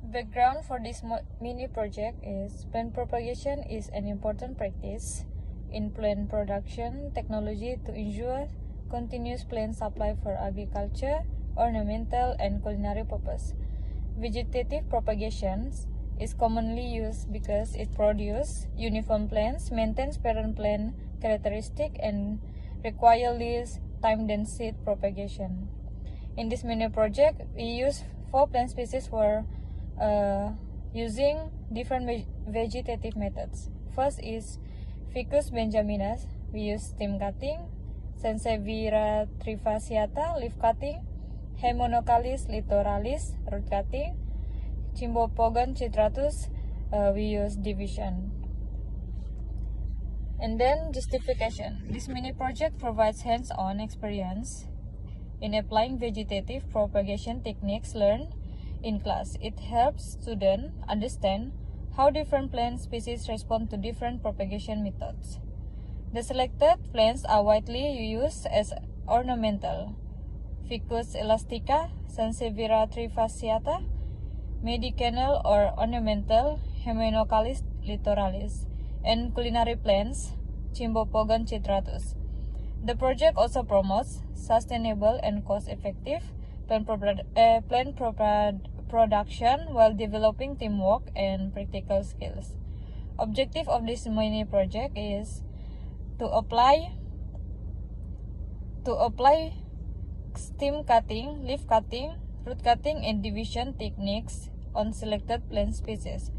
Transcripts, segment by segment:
Background for this mini project is plant propagation is an important practice in plant production technology to ensure continuous plant supply for agriculture, ornamental, and culinary purpose. Vegetative propagation is commonly used because it produces uniform plants, maintains parent plant characteristic, and require less time-dense seed propagation. In this mini project, we use 4 plant species for using different vegetative methods. First is Ficus benjaminus. We use stem cutting, Sansevieria trifasciata leaf cutting, Haemonocalis littoralis root cutting, Cymbopogon citratus we use division. And then justification. This mini project provides hands-on experience in applying vegetative propagation techniques learned in class. It helps students understand how different plant species respond to different propagation methods. The selected plants are widely used as ornamental: Ficus elastica, Sansevieria trifasciata, medicinal or ornamental, Haemonocalis littoralis, and culinary plants, Cymbopogon citratus. The project also promotes sustainable and cost-effective plant production while developing teamwork and practical skills. Objective of this mini project is to apply stem cutting, leaf cutting, root cutting, and division techniques on selected plant species.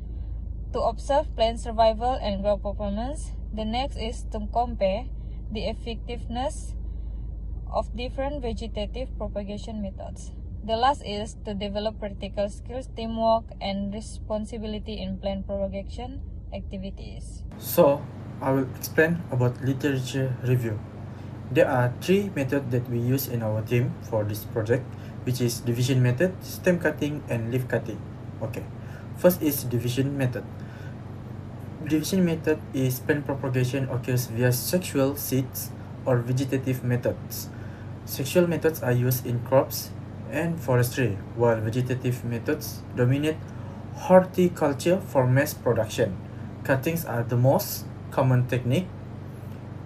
To observe plant survival and growth performance. The next is to compare the effectiveness of different vegetative propagation methods. The last is to develop practical skills, teamwork, and responsibility in plant propagation activities. So, I will explain about literature review. There are 3 methods that we use in our team for this project, which is division method, stem cutting, and leaf cutting. Okay, first is division method. Division method is plant propagation occurs via sexual seeds or vegetative methods. Sexual methods are used in crops and forestry, while vegetative methods dominate horticulture for mass production. Cuttings are the most common technique,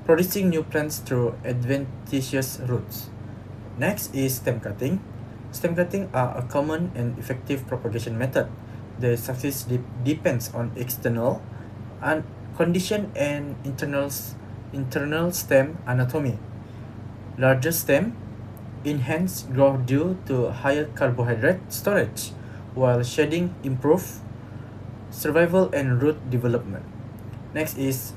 producing new plants through adventitious roots. Next is stem cutting. Stem cutting are a common and effective propagation method. The success depends on external condition and internal stem anatomy. Larger stem enhance growth due to higher carbohydrate storage, while shedding improve survival and root development. Next is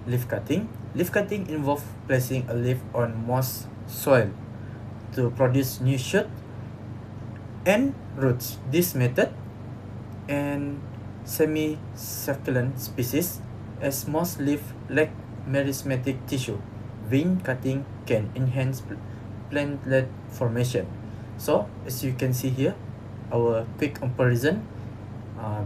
leaf cutting. Leaf cutting involves placing a leaf on moist soil to produce new shoot and roots. This method and semi-succulent species, as most leaf lack meristematic tissue. Vein cutting can enhance plantlet formation. So, as you can see here, our quick comparison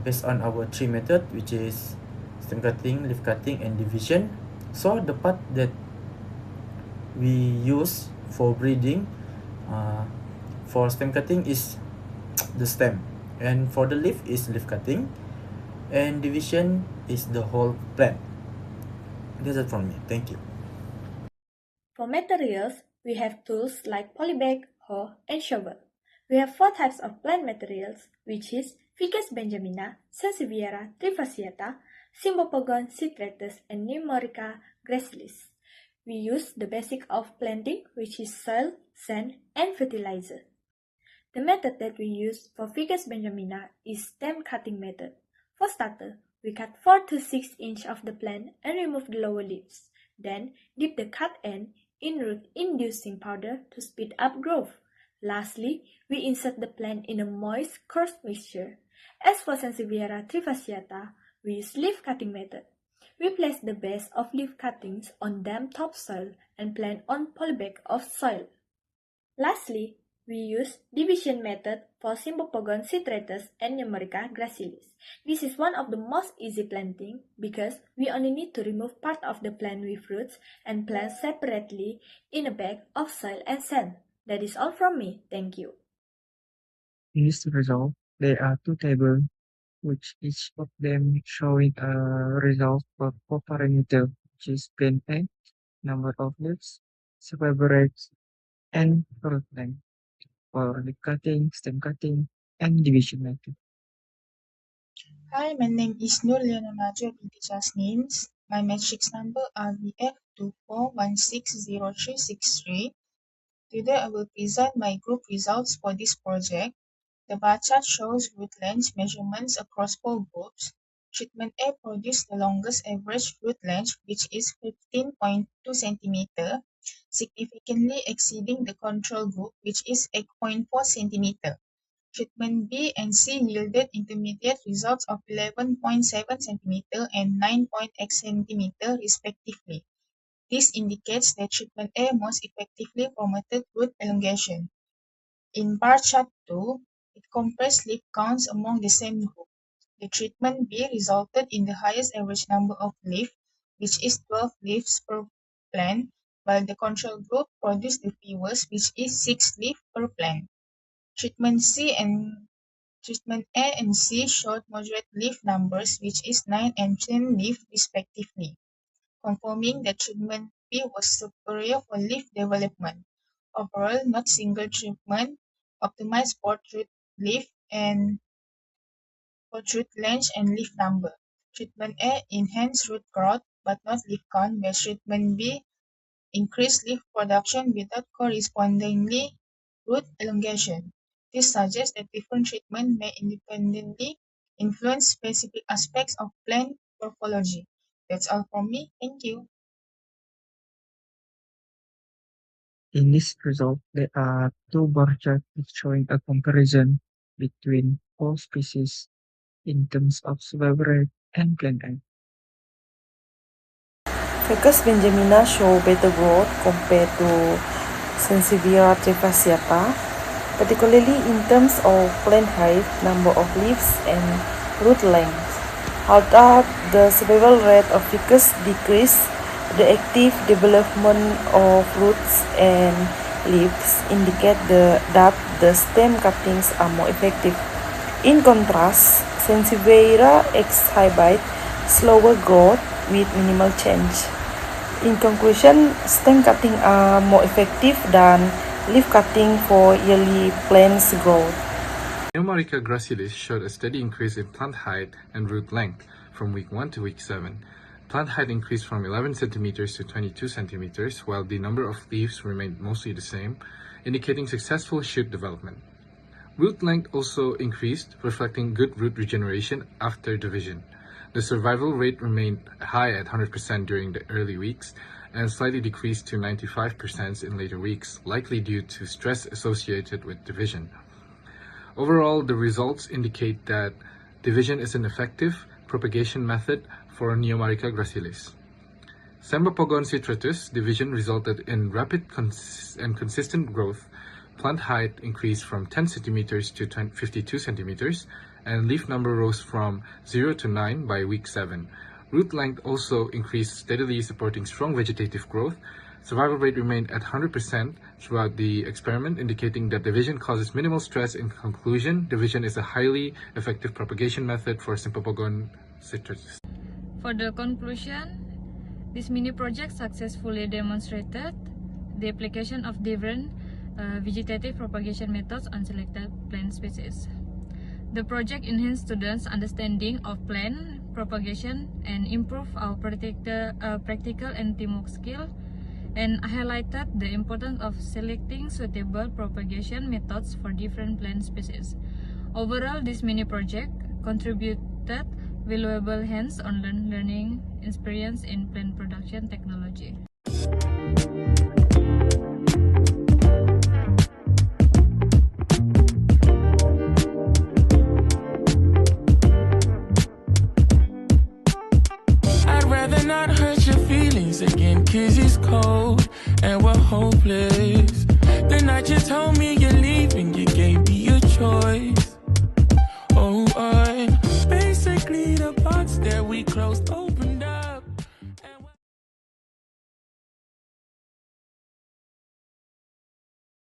based on our 3 methods, which is stem cutting, leaf cutting, and division. So, the part that we use for breeding for stem cutting is the stem, and for the leaf is leaf cutting, and division is the whole plant. That's it from me. Thank you. For materials, we have tools like polybag, hoe, and shovel. We have 4 types of plant materials, which is Ficus benjamina, Sansevieria trifasciata, Cymbopogon citratus, and Numerica gracilis. We use the basic of planting, which is soil, sand, and fertilizer. The method that we use for Ficus benjamina is stem cutting method. For starter, we cut 4 to 6 inches of the plant and remove the lower leaves. Then, dip the cut end in root-inducing powder to speed up growth. Lastly, we insert the plant in a moist, coarse mixture. As for Sansevieria trifasciata, we use leaf cutting method. We place the base of leaf cuttings on damp topsoil and plant on polybag of soil. Lastly, we use division method for Cymbopogon citratus and Numerica gracilis. This is one of the most easy planting because we only need to remove part of the plant with roots and plant separately in a bag of soil and sand. That is all from me. Thank you. In this result, there are 2 tables which each of them showing a result for 4 parameters, which is plant height, number of leaves, survival rates, and root length for leaf cutting, stem cutting, and division method. Hi, my name is LYYANA names. My matrix number are FG20103. Today I will present my group results for this project. The bar chart shows root length measurements across 4 groups. Treatment A produced the longest average root length, which is 15.2 cm, significantly exceeding the control group, which is 8.4 cm. Treatment B and C yielded intermediate results of 11.7 cm and 9.8 cm respectively. This indicates that treatment A most effectively promoted root elongation. In bar chart 2, it compares leaf counts among the same group. The treatment B resulted in the highest average number of leaves, which is 12 leaves per plant, while the control group produced the fewest, which is 6 leaves per plant. Treatment A and C showed moderate leaf numbers, which is 9 and 10 leaf respectively, confirming that treatment B was superior for leaf development. Overall, not single treatment optimized both root length and leaf number. Treatment A enhanced root growth but not leaf count, where treatment B increased leaf production without correspondingly root elongation. This suggests that different treatments may independently influence specific aspects of plant morphology. That's all from me. Thank you. In this result, there are 2 bar charts showing a comparison between 4 species in terms of survival rate and plant height. Ficus benjamina show better growth compared to Sansevieria trifasciata, particularly in terms of plant height, number of leaves, and root length. Although the survival rate of ficus decreased, the active development of roots and leaves indicate that the stem cuttings are more effective. In contrast, Sansevieria exhibit slower growth with minimal change. In conclusion, stem cutting are more effective than leaf cutting for yearly plants growth. Neomyrica gracilis showed a steady increase in plant height and root length from week 1 to week 7. Plant height increased from 11 centimeters to 22 centimeters, while the number of leaves remained mostly the same, indicating successful shoot development. Root length also increased, reflecting good root regeneration after division. The survival rate remained high at 100% during the early weeks and slightly decreased to 95% in later weeks, likely due to stress associated with division. Overall, the results indicate that division is an effective propagation method for Neomyrica gracilis. Sambapogon citratus division resulted in rapid and consistent growth. Plant height increased from 10 centimeters to 52 centimeters, and leaf number rose from 0 to 9 by week 7. Root length also increased steadily, supporting strong vegetative growth. Survival rate remained at 100% throughout the experiment, indicating that division causes minimal stress. In conclusion, division is a highly effective propagation method for Sambapogon citratus. For the conclusion, this mini project successfully demonstrated the application of different vegetative propagation methods on selected plant species. The project enhanced students' understanding of plant propagation and improved our practical and teamwork skill, and highlighted the importance of selecting suitable propagation methods for different plant species. Overall, this mini project contributed valuable hands-on learning experience in plant production technology.